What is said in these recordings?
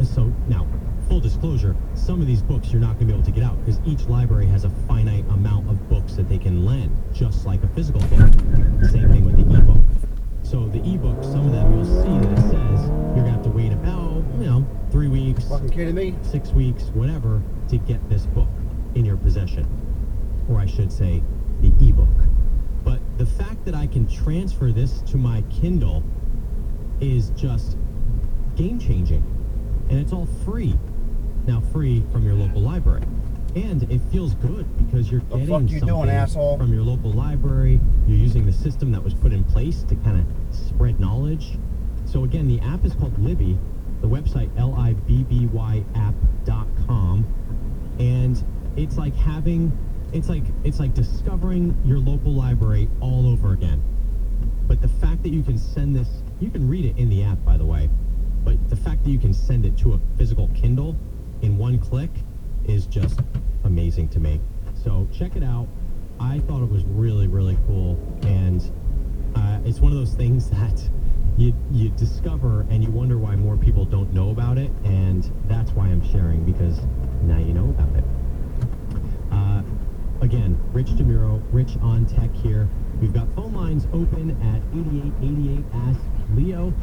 So now, full disclosure, some of these books you're not going to be able to get out because each library has a finite amount of books that they can lend, just like a physical book. Same thing with the ebook. So the ebook, some of them you'll see that it says you're going to have to wait about, 3 weeks, Fucking kidding me? 6 weeks, whatever, to get this book in your possession. Or I should say, the ebook. But the fact that I can transfer this to my Kindle is just game-changing. And it's all free. Now, free from your local library. And it feels good because you're getting something from your local library. You're using the system that was put in place to kind of spread knowledge. So again, the app is called Libby. The website, libby.app.com. And it's like it's like discovering your local library all over again. But the fact that you can send this, you can read it in the app, by the way. But the fact that you can send it to a physical Kindle in one click is just amazing to me. So check it out. I thought it was really, really cool. And it's one of those things that you discover and you wonder why more people don't know about it. And that's why I'm sharing, because now you know about it. Again, Rich DeMuro, Rich on Tech here. We've got phone lines open at 8888 Ask Leo.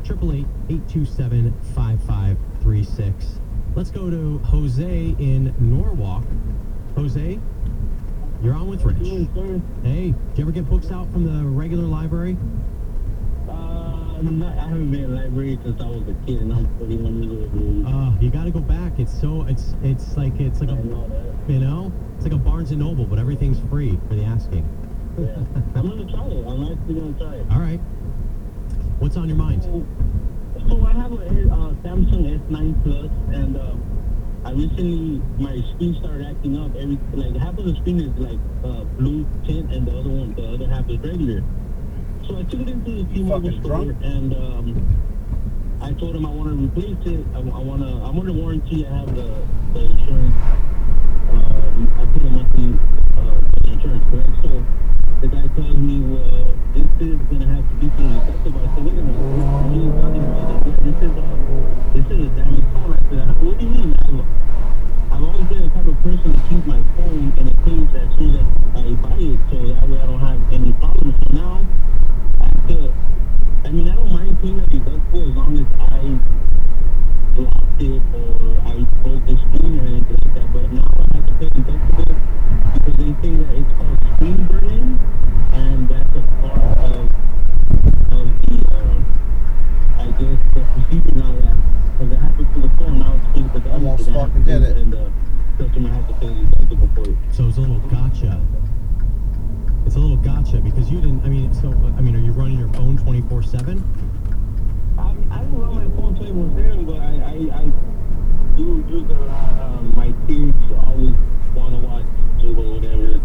888-827-5536. Let's go to Jose in Norwalk. Jose, you're on with Rich. Hey, do you ever get books out from the regular library? I haven't been in a library since I was a kid, and I'm 31 years old. You got to go back. It's like a, it's like a Barnes and Noble, but everything's free for the asking. Yeah, I'm gonna try it. I'm actually gonna try it. All right. What's on your mind? So I have a Samsung S9 Plus, and I recently, my screen started acting up. Half of the screen is like blue tint, and the other half is regular. So I took it into the T-Mobile store, and I told him I want to replace it. I'm under warranty. I have the insurance. I put a monthly insurance, correct? So the guy tells me, well, this is gonna have to be for the deductible. I said, wait a minute, what are you talking about? This is a damaged phone. I said, what do you mean? I've always been the type of person to keep my phone in a case as soon as I buy it, so that way I don't have any problems. So now I don't mind paying the deductible as long as I blocked it or I broke the screen or anything like that. But now I have to pay deductible because they say that it's called screen burning, and that's a part of the I guess the procedure now that because it happened to the phone. Now it's being deductible. Almost fucking did it. And the customer has to pay the deductible for it. So it's a little gotcha. It's a little gotcha because you didn't. Are you running your phone 24/7? I don't run my phone 24/7, but I do use a lot. My kids always want to watch YouTube or whatever,